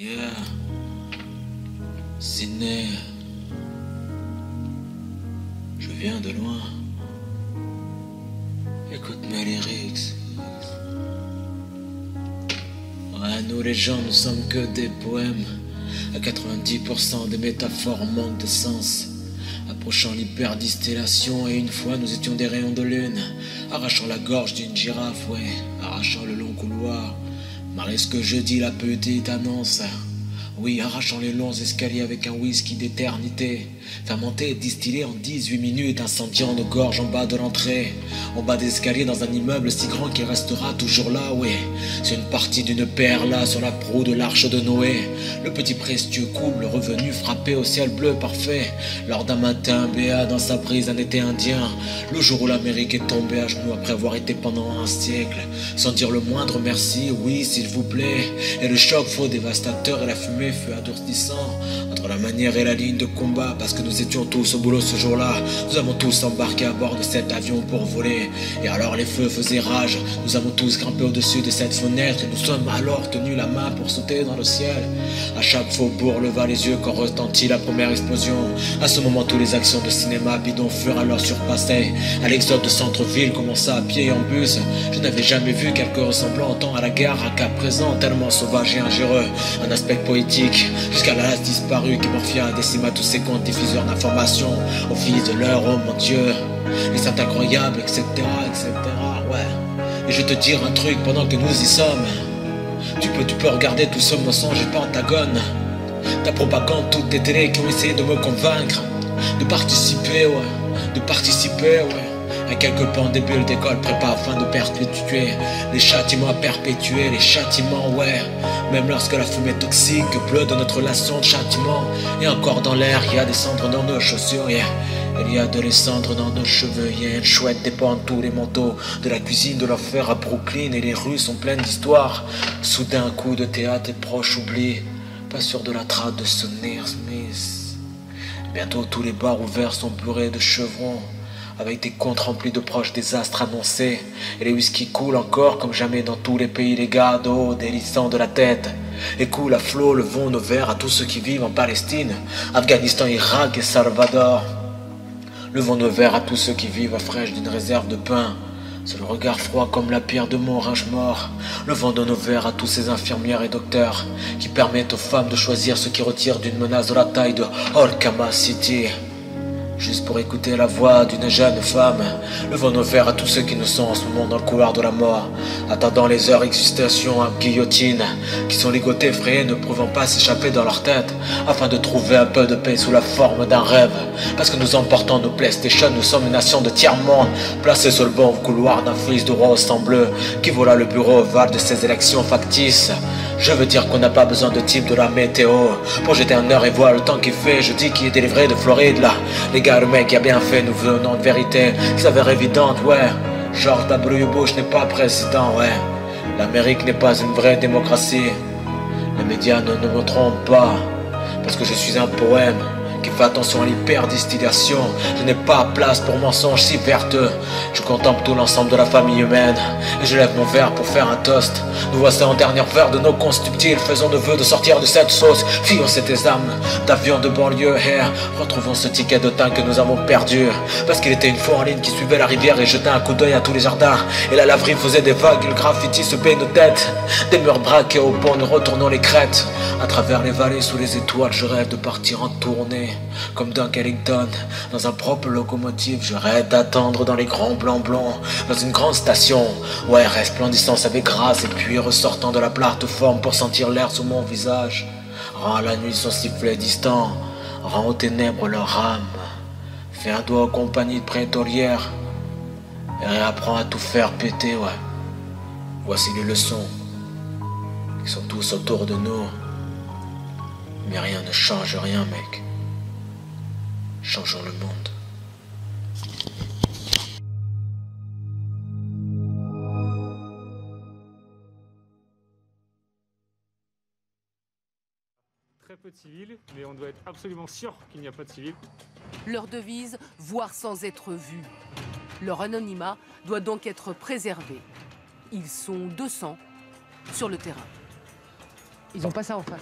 Yeah, Sydney, je viens de loin. Écoute mes lyrics. Ouais, nous les gens, nous sommes que des poèmes. À 90% des métaphores manquent de sens. Approchant l'hyperdistillation, et une fois nous étions des rayons de lune. Arrachant la gorge d'une girafe, ouais, arrachant le long couloir. Malgré ce que je dis, la petite annonce. Oui, arrachant les longs escaliers avec un whisky d'éternité. Fermenté et distillé en 18 minutes, incendiant nos gorges en bas de l'entrée. En bas des escaliers dans un immeuble si grand qu'il restera toujours là, ouais. C'est une partie d'une perla sur la proue de l'arche de Noé. Le petit précieux couple revenu frappé au ciel bleu parfait. Lors d'un matin béat dans sa brise un été indien. Le jour où l'Amérique est tombée à genoux après avoir été pendant un siècle. Sans dire le moindre merci, oui s'il vous plaît. Et le choc faux dévastateur et la fumée fut adoucissant entre la manière et la ligne de combat, parce que nous étions tous au boulot ce jour-là. Nous avons tous embarqué à bord de cet avion pour voler. Et alors les feux faisaient rage. Nous avons tous grimpé au-dessus de cette fenêtre et nous sommes alors tenus la main pour sauter dans le ciel. À chaque faubourg leva les yeux quand retentit la première explosion. À ce moment, tous les actions de cinéma bidon furent alors surpassées. À l'exode de centre-ville commença à pied et en bus. Je n'avais jamais vu quelque ressemblant autant à la guerre qu'à présent, tellement sauvage et ingéreux. Un aspect poétique, jusqu'à la lasse disparue qui morphia décima tous ces comptes diffuseurs d'informations au fil de l'heure, oh mon Dieu. Et c'est incroyable, etc., etc., ouais. Et je te dire un truc pendant que nous y sommes. Tu peux regarder tout ce mensonge et Pentagone. Ta propagande, toutes tes télés qui ont essayé de me convaincre de participer, ouais. À quelques pans des bulles d'école prépa afin de perpétuer les châtiments à perpétuer, les châtiments, ouais. Même lorsque la fumée toxique pleut de notre relation de châtiment. Et encore dans l'air, il y a des cendres dans nos chaussures, yeah. Il y a de les cendres dans nos cheveux, yeah. Une chouette dépend tous les manteaux de la cuisine de l'enfer à Brooklyn. Et les rues sont pleines d'histoires. Soudain, un coup de théâtre et proche oubli. Pas sûr de la trace de Sonny Smith. Bientôt tous les bars ouverts sont bourrés de chevrons, avec des comptes remplis de proches désastres annoncés. Et les whisky coulent encore comme jamais dans tous les pays, les gars d'eau déliçant de la tête. Et coulent à flot le vent nos verres à tous ceux qui vivent en Palestine, Afghanistan, Irak et Salvador. Le vent nos verres à tous ceux qui vivent à fraîche d'une réserve de pain. C'est le regard froid comme la pierre de mon ringe-mort. Le vent de nos verres à tous ces infirmières et docteurs qui permettent aux femmes de choisir ce qui retire d'une menace de la taille de Holkama City. Juste pour écouter la voix d'une jeune femme. Le vent nos verres à tous ceux qui nous sont en ce moment dans le couloir de la mort, attendant les heures excitation à guillotine, qui sont ligotés effrayés, ne pouvant pas s'échapper dans leur tête, afin de trouver un peu de paix sous la forme d'un rêve. Parce que nous emportons nos PlayStation, nous sommes une nation de tiers-monde, placée sur le bon couloir d'un fils de roi au sang bleu, qui vola le bureau ovale de ces élections factices. Je veux dire qu'on n'a pas besoin de type de la météo pour jeter un heure et voir le temps qu'il fait. Je dis qu'il est délivré de Floride là. Les gars, le mec a bien fait, nous venons de vérité qui s'avère évidente, ouais. George W. Bush n'est pas président, ouais. L'Amérique n'est pas une vraie démocratie. Les médias ne me trompent pas, parce que je suis un poème qui fait attention à l'hyperdistillation. Je n'ai pas place pour mensonges si verteux. Je contemple tout l'ensemble de la famille humaine et je lève mon verre pour faire un toast. Nous voici en dernier verre de nos constructiles. Faisons de vœux de sortir de cette sauce. Fuyons ces âmes d'avions de banlieue. Retrouvons ce ticket de teint que nous avons perdu, parce qu'il était une fois en ligne qui suivait la rivière et jetait un coup d'œil à tous les jardins. Et la laverie faisait des vagues et le graffiti se paie nos têtes. Des murs braqués au pont, nous retournons les crêtes. À travers les vallées, sous les étoiles, je rêve de partir en tournée. Comme Duke Ellington, dans un propre locomotive, je rêve d'attendre dans les grands blancs blancs, dans une grande station, ouais, resplendissance avec grâce, et puis ressortant de la plateforme pour sentir l'air sous mon visage. Rends à la nuit son sifflet distant, rends aux ténèbres leur âme, fais un doigt aux compagnies de prétorières, et réapprends à tout faire péter, ouais. Voici les leçons, qui sont tous autour de nous, mais rien ne change rien, mec. Changeons le monde. Très peu de civils, mais on doit être absolument sûr qu'il n'y a pas de civils. Leur devise, voir sans être vu. Leur anonymat doit donc être préservé. Ils sont 200 sur le terrain. Ils n'ont pas ça en face.